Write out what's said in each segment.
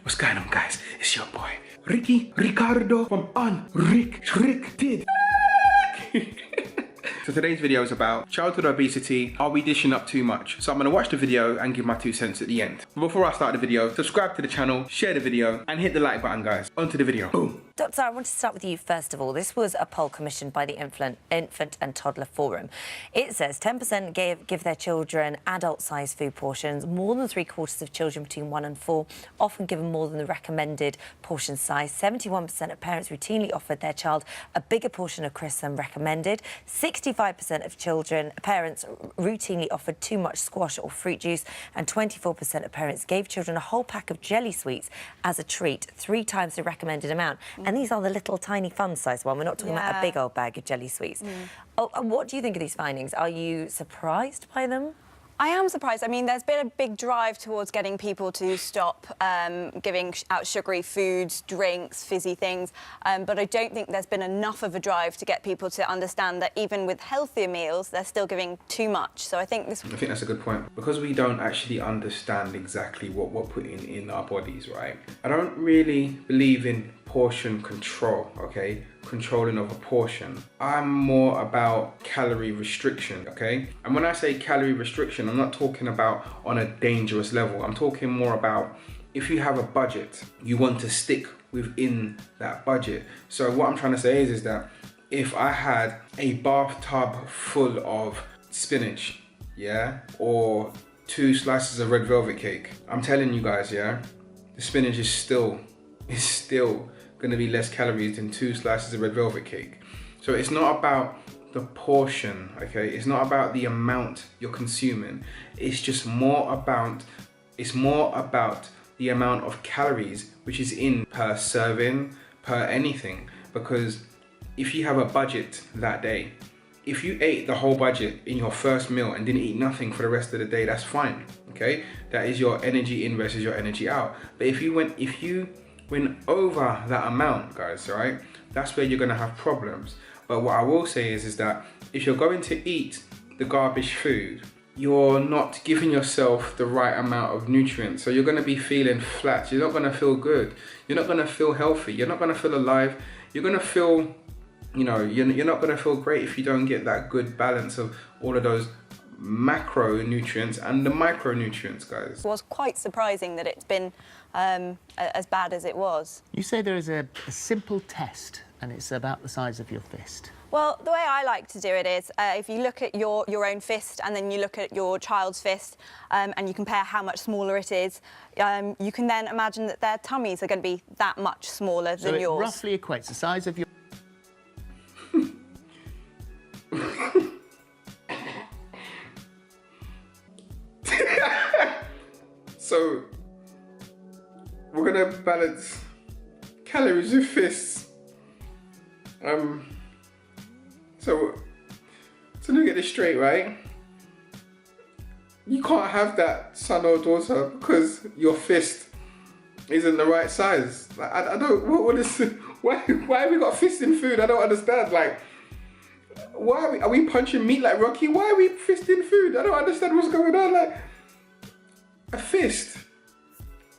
What's going on, guys? It's your boy, Ricky Ricardo from Unrestricted. So today's video is about childhood obesity. Are we dishing up too much? So I'm gonna watch the video and give my 2 cents at the end. But before I start the video, subscribe to the channel, share the video, and hit the like button, guys. On to the video. Boom. Dr. I want to start with you first of all. This was a poll commissioned by the Infant and Toddler Forum. It says 10% give their children adult-sized food portions. More than 3/4 of children between 1 and 4 often given more than the recommended portion size. 71% of parents routinely offered their child a bigger portion of crisps than recommended. 65% of parents routinely offered too much squash or fruit juice, and 24% of parents gave children a whole pack of jelly sweets as a treat, 3 times the recommended amount. And these are the little tiny fun-sized one. We're not talking about a big old bag of jelly sweets. Oh, and what do you think of these findings? Are you surprised by them? I am surprised. I mean, there's been a big drive towards getting people to stop giving out sugary foods, drinks, fizzy things, but I don't think there's been enough of a drive to get people to understand that even with healthier meals, they're still giving too much. So I think that's a good point. Because we don't actually understand exactly what we're putting in our bodies, right? I don't really believe in portion control, okay? Controlling of a portion. I'm more about calorie restriction, okay? And when I say calorie restriction, I'm not talking about on a dangerous level. I'm talking more about if you have a budget, you want to stick within that budget. So what I'm trying to say is that if I had a bathtub full of spinach, yeah, or 2 slices of red velvet cake, I'm telling you guys, yeah, the spinach is still going to be less calories than 2 slices of red velvet cake. So it's not about the portion, okay? It's not about the amount you're consuming. It's just more about the amount of calories which is in per serving, per anything. Because if you have a budget that day, if you ate the whole budget in your first meal and didn't eat nothing for the rest of the day, that's fine, okay? That is your energy in versus your energy out. But if you went over that amount, guys, right, that's where you're gonna have problems. But what I will say is that if you're going to eat the garbage food, you're not giving yourself the right amount of nutrients. So you're gonna be feeling flat. You're not gonna feel good. You're not gonna feel healthy. You're not gonna feel alive. You're gonna feel, you know, you're not gonna feel great if you don't get that good balance of all of those macronutrients and the micronutrients, guys. It was quite surprising that it's been as bad as it was. You say there is a simple test and it's about the size of your fist. Well, the way I like to do it is if you look at your own fist and then you look at your child's fist and you compare how much smaller it is, you can then imagine that their tummies are going to be that much smaller than yours. So it roughly equates the size of your... So we're gonna balance calories with fists. So to get this straight, right? You can't have that son or daughter because your fist isn't the right size. Like, I don't. What is? Why have we got fists in food? I don't understand. Like, why are we punching meat like Rocky? Why are we fisting food? I don't understand what's going on. Like, a fist.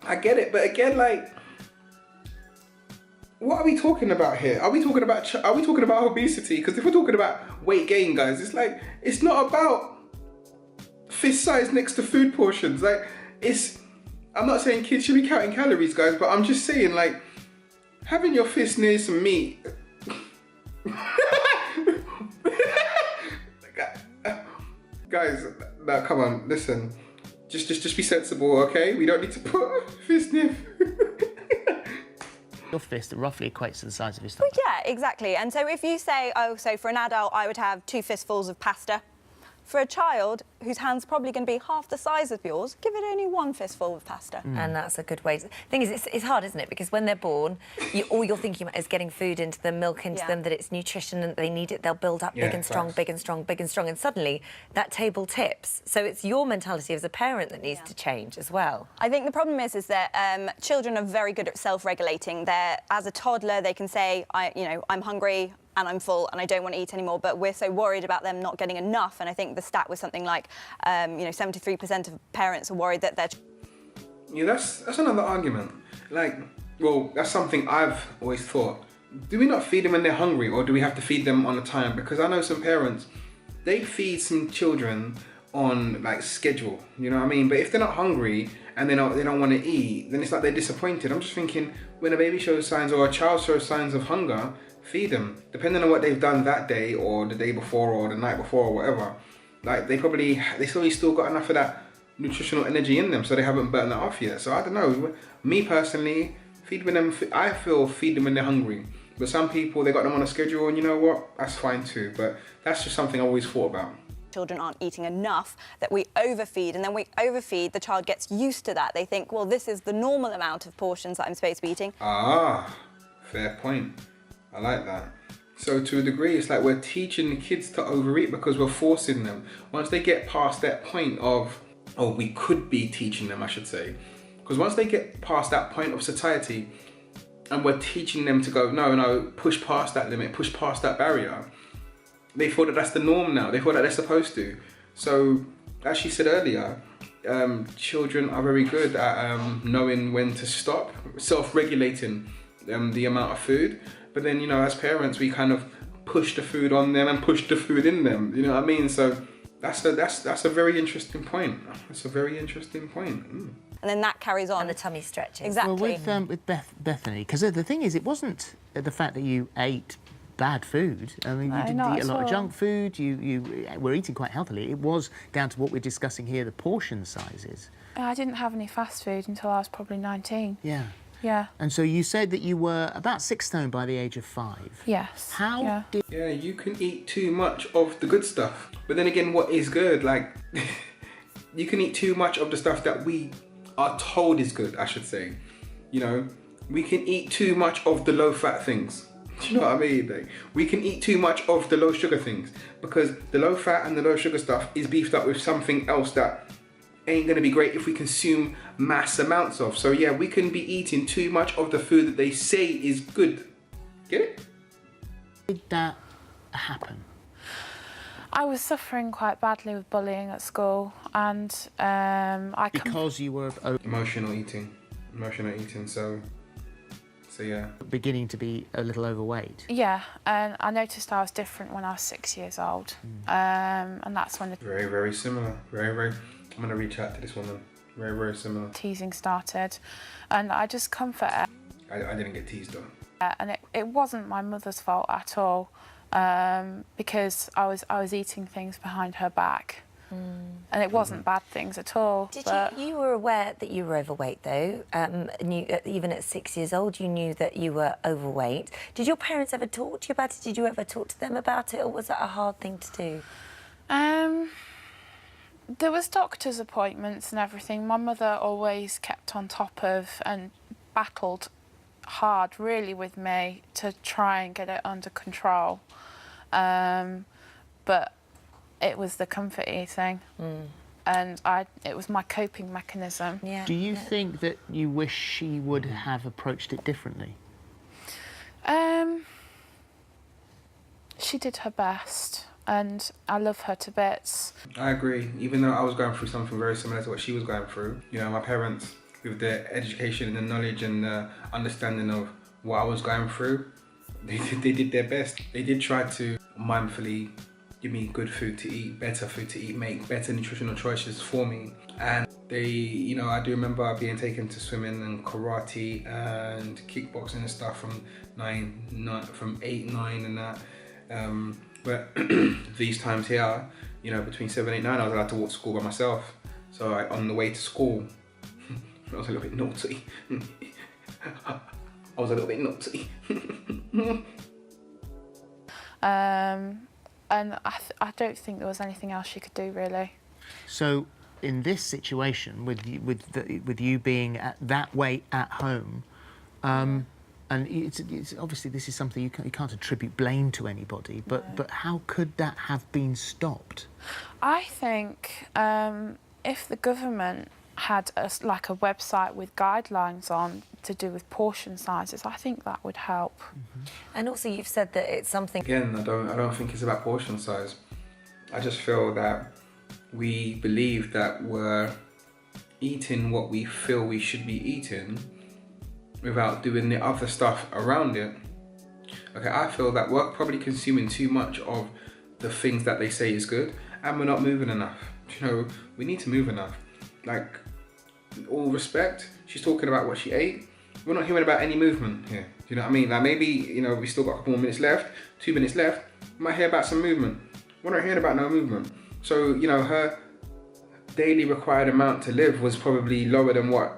I get it, but again, like, what are we talking about here? Are we talking about obesity? Because if we're talking about weight gain, guys, it's like, it's not about fist size next to food portions. Like, I'm not saying kids should be counting calories, guys, but I'm just saying, like, having your fist near some meat. Guys, now come on, listen. Just be sensible, okay? We don't need to put a fist near food. Your fist roughly equates to the size of your stomach. Well, yeah, exactly. And so if you say, oh, so for an adult, I would have 2 fistfuls of pasta. For a child whose hand's probably going to be half the size of yours, give it only 1 fistful of pasta. And that's a good way. The thing is, it's hard, isn't it? Because when they're born, all you're thinking about is getting food into them, milk into them, that it's nutrition and they need it. They'll build up big and strong, big and strong, big and strong. And suddenly, that table tips. So it's your mentality as a parent that needs to change as well. I think the problem is that children are very good at self-regulating. As a toddler, they can say, I'm hungry, and I'm full and I don't want to eat anymore, but we're so worried about them not getting enough. And I think the stat was something like, 73% of parents are worried that they're... Yeah, that's another argument. Like, well, that's something I've always thought. Do we not feed them when they're hungry, or do we have to feed them on a time? Because I know some parents, they feed some children on like schedule, you know what I mean? But if they're not hungry and they don't want to eat, then it's like they're disappointed. I'm just thinking, when a baby shows signs or a child shows signs of hunger, feed them. Depending on what they've done that day or the day before or the night before or whatever, like they still got enough of that nutritional energy in them, so they haven't burnt that off yet. So I don't know. Me personally, feed them when they're hungry. But some people, they got them on a schedule, and you know what? That's fine too. But that's just something I always thought about. Children aren't eating enough, that we overfeed, and then we overfeed, the child gets used to that. They think, well, this is the normal amount of portions that I'm supposed to be eating. Ah, fair point. I like that. So to a degree, it's like we're teaching the kids to overeat because we're forcing them. Once they get past that point of, or we could be teaching them, I should say. Because once they get past that point of satiety, and we're teaching them to go, no, push past that limit, push past that barrier, they feel that that's the norm now. They feel that they're supposed to. So, as she said earlier, children are very good at knowing when to stop, self-regulating the amount of food. But then, you know, as parents, we kind of push the food on them and push the food in them. You know what I mean? So that's a very interesting point. That's a very interesting point. And then that carries on. And the tummy stretching. Exactly. Well, with Bethany, because the thing is, it wasn't the fact that you ate bad food. I mean, you didn't eat a lot of junk food. You were eating quite healthily. It was down to what we're discussing here, the portion sizes. I didn't have any fast food until I was probably 19. Yeah. Yeah. And so you said that you were about 6 stone by the age of 5. Yes. How did... Yeah, you can eat too much of the good stuff. But then again, what is good? Like, you can eat too much of the stuff that we are told is good, I should say. You know, we can eat too much of the low-fat things. Do you know what I mean? Like, we can eat too much of the low-sugar things because the low-fat and the low-sugar stuff is beefed up with something else that ain't going to be great if we consume mass amounts of. So yeah, we can be eating too much of the food that they say is good. Get it? Did that happen? I was suffering quite badly with bullying at school, and Because you were Emotional eating. So yeah. beginning to be a little overweight. Yeah, and I noticed I was different when I was 6 years old, and that's when the Very, very similar. Very, very. I'm gonna reach out to this woman. Very, very similar. teasing started, and I just comfort her. I didn't get teased though. And it wasn't my mother's fault at all, because I was eating things behind her back, and it wasn't bad things at all. You were aware that you were overweight though, and even at 6 years old you knew that you were overweight. Did your parents ever talk to you about it? Did you ever talk to them about it, or was that a hard thing to do? There was doctor's appointments and everything. My mother always kept on top of and battled hard really with me to try and get it under control, but it was the comfort eating, and it was my coping mechanism. Yeah. Do you think that you wish she would have approached it differently? She did her best, and I love her to bits. I agree. Even though I was going through something very similar to what she was going through, you know, my parents, with their education and the knowledge and the understanding of what I was going through, they did their best. They did try to mindfully give me good food to eat, better food to eat, make better nutritional choices for me. And they, you know, I do remember being taken to swimming and karate and kickboxing and stuff from 8, 9 and that. But these times here, you know, between 7, 8, 9, I was allowed to walk to school by myself. So on the way to school, I was a little bit naughty. And I don't think there was anything else she could do, really. So, in this situation, with you being that way at home, and it's obviously this is something you can't attribute blame to anybody, but how could that have been stopped? I think if the government had a website with guidelines on to do with portion sizes, I think that would help. And also you've said that it's something... Again, I don't think it's about portion size. I just feel that we believe that we're eating what we feel we should be eating without doing the other stuff around it, okay, I feel that we're probably consuming too much of the things that they say is good, and we're not moving enough. You know, we need to move enough. Like, all respect, she's talking about what she ate. We're not hearing about any movement here. Do you know what I mean? Like, maybe, you know, we still got a couple more minutes left, 2 minutes left. We might hear about some movement. We're not hearing about no movement. So, you know, her daily required amount to live was probably lower than what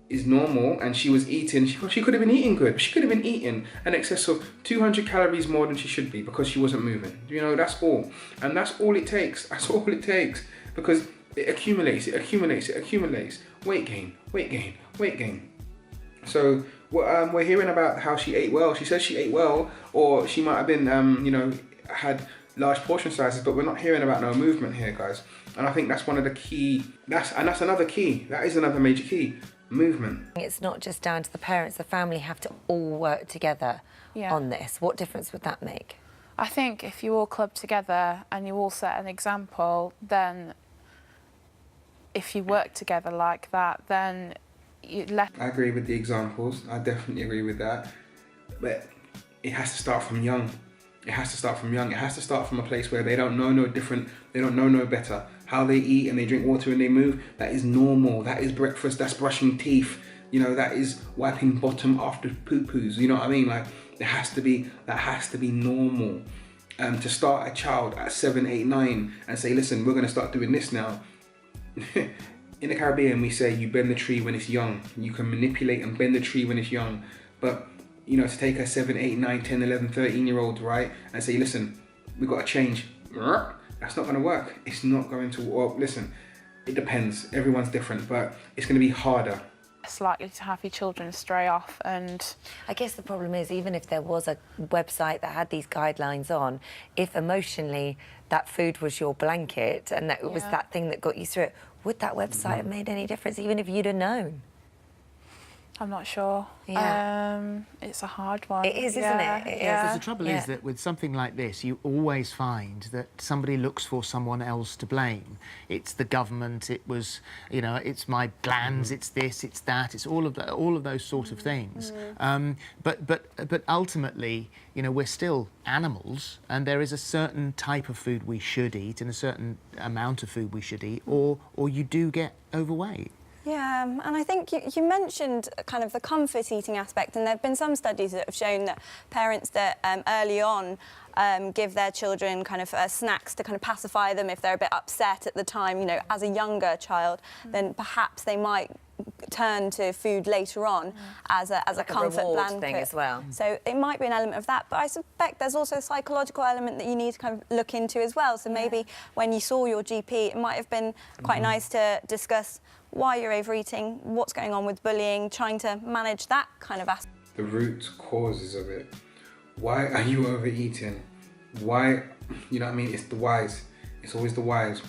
is normal, and she was eating, she could have been eating good. She could have been eating an excess of 200 calories more than she should be because she wasn't moving. You know, that's all. And that's all it takes. That's all it takes, because it accumulates, it accumulates, it accumulates. Weight gain, weight gain, weight gain. So we're hearing about how she ate well. She says she ate well, or she might have been, you know, had large portion sizes, but we're not hearing about no movement here, guys. And I think that's one of the key, that's another key. That is another major key. Movement. It's not just down to the parents, the family have to all work together on this. What difference would that make? I think if you all club together and you all set an example, then if you work together like that, then you let... I agree with the examples. I definitely agree with that. But it has to start from young. It has to start from young. It has to start from a place where they don't know no different. They don't know no better. How they eat and they drink water and they move, that is normal. That is breakfast. That's brushing teeth. You know, that is wiping bottom after poo-poos. You know what I mean? Like, that has to be normal. To start a child at 7, 8, 9 and say, listen, we're going to start doing this now. In the Caribbean, we say you bend the tree when it's young. You can manipulate and bend the tree when it's young. But, you know, to take a 7, 8, 9, 10, 11, 13-year-old, right, and say, listen, we've got to change. That's not going to work. It's not going to work. Listen, it depends. Everyone's different, but it's going to be harder. It's likely to have your children stray off, and I guess the problem is, even if there was a website that had these guidelines on, if emotionally that food was your blanket and that it was that thing that got you through it, would that website have made any difference, even if you'd have known? I'm not sure. Yeah. It's a hard one. It is, isn't it? It is. Because the trouble is that with something like this, you always find that somebody looks for someone else to blame. It's the government. It was, you know, it's my glands. It's this. It's that. It's all of those sort of things. But ultimately, you know, we're still animals, and there is a certain type of food we should eat and a certain amount of food we should eat, or you do get overweight. Yeah, and I think you mentioned kind of the comfort eating aspect, and there have been some studies that have shown that parents that early on give their children kind of snacks to kind of pacify them if they're a bit upset at the time, you know, as a younger child, then perhaps they might turn to food later on as a comfort blanket thing as well. So it might be an element of that, but I suspect there's also a psychological element that you need to kind of look into as well. So maybe when you saw your GP, it might have been quite nice to discuss why you're overeating, what's going on with bullying, trying to manage that kind of aspect. The root causes of it. Why are you overeating? Why, you know what I mean? It's the whys. It's always the whys.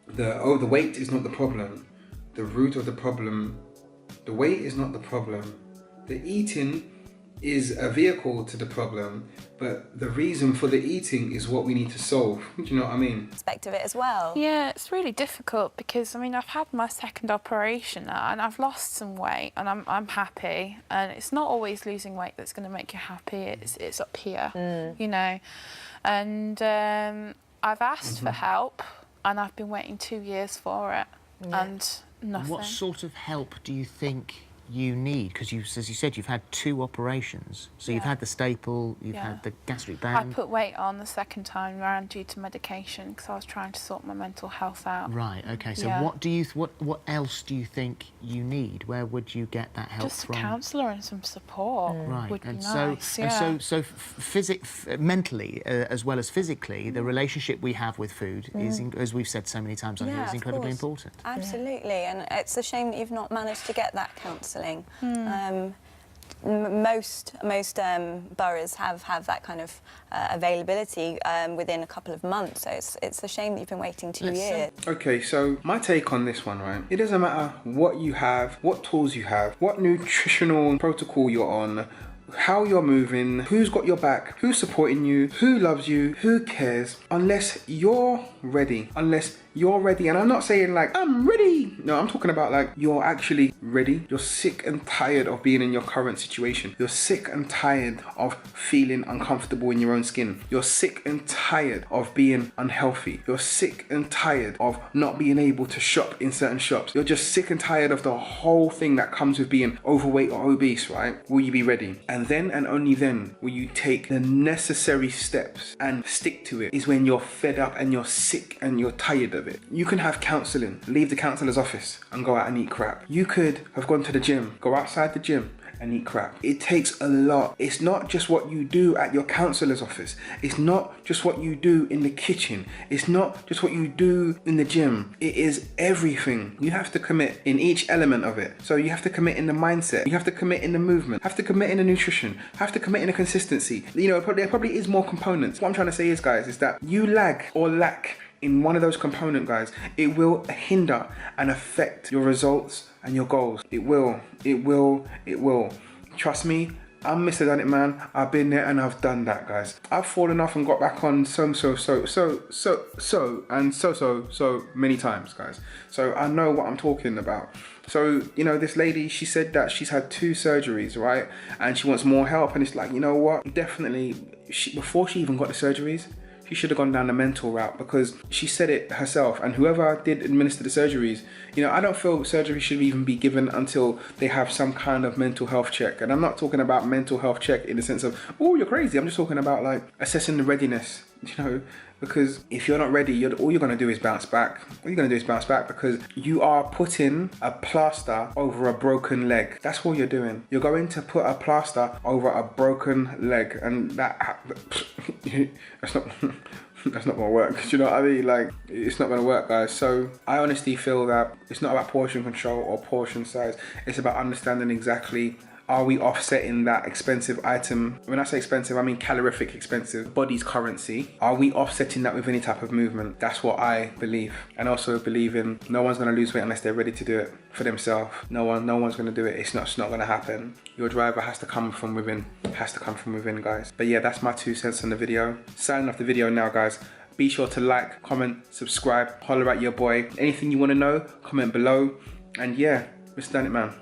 The weight is not the problem. The root of the problem, the weight is not the problem. The eating is a vehicle to the problem, but the reason for the eating is what we need to solve. Do you know what I mean? Aspect of it as well. Yeah, it's really difficult because, I mean, I've had my second operation now and I've lost some weight and I'm happy, and it's not always losing weight that's going to make you happy, it's up here, you know. And I've asked for help and I've been waiting 2 years for it and nothing. What sort of help do you think you need? Because as you said, you've had 2 operations. So you've had the staple, you've had the gastric band. I put weight on the second time around due to medication because I was trying to sort my mental health out. Right, OK. So what else do you think you need? Where would you get that help from? Just a counsellor and some support would be nice. So mentally, as well as physically, the relationship we have with food is, as we've said so many times on here, is incredibly important. Absolutely, and it's a shame that you've not managed to get that counselling. Most boroughs have that kind of availability within a couple of months, so it's a shame that you've been waiting 2 years. Okay, so my take on this one, right? It doesn't matter what you have, what tools you have, what nutritional protocol you're on, how you're moving, who's got your back, who's supporting you, who loves you, who cares, unless you're ready, unless you're ready. And I'm not saying like, I'm ready. No, I'm talking about like, you're actually ready. You're sick and tired of being in your current situation. You're sick and tired of feeling uncomfortable in your own skin. You're sick and tired of being unhealthy. You're sick and tired of not being able to shop in certain shops. You're just sick and tired of the whole thing that comes with being overweight or obese, right? Will you be ready? And then and only then will you take the necessary steps and stick to it. Is when you're fed up and you're sick and you're tired of it. You can have counseling, leave the counselor's office and go out and eat crap. You could have gone to the gym, go outside the gym and eat crap. It takes a lot. It's not just what you do at your counselor's office. It's not just what you do in the kitchen. It's not just what you do in the gym. It is everything. You have to commit in each element of it. So you have to commit in the mindset. You have to commit in the movement. Have to commit in the nutrition. Have to commit in the consistency. You know, there probably is more components. What I'm trying to say is, guys, is that you lag or lack in one of those components, guys, it will hinder and affect your results and your goals. It will. Trust me, I'm Mr. Done It Man. I've been there and I've done that, guys. I've fallen off and got back on so many times, guys. So I know what I'm talking about. So, you know, this lady, she said that she's had 2 surgeries, right? And she wants more help. And it's like, you know what? Definitely, before she even got the surgeries, she should have gone down the mental route, because she said it herself. And whoever did administer the surgeries, you know, I don't feel surgery should even be given until they have some kind of mental health check. And I'm not talking about mental health check in the sense of, oh, you're crazy. I'm just talking about like assessing the readiness, you know, because if you're not ready, all you're going to do is bounce back. All you're going to do is bounce back, because you are putting a plaster over a broken leg. That's what you're doing. You're going to put a plaster over a broken leg, and that's not going to work. Do you know what I mean? Like, it's not going to work, guys. So I honestly feel that it's not about portion control or portion size. It's about understanding exactly, are we offsetting that expensive item? When I say expensive, I mean calorific expensive, body's currency. Are we offsetting that with any type of movement? That's what I believe. And also believe in, no one's gonna lose weight unless they're ready to do it for themselves. No one's gonna do it. It's not gonna happen. Your driver has to come from within. Has to come from within, guys. But yeah, that's my 2 cents on the video. Signing off the video now, guys. Be sure to like, comment, subscribe, holler at your boy. Anything you wanna know, comment below. And yeah, Mr. Done It Man.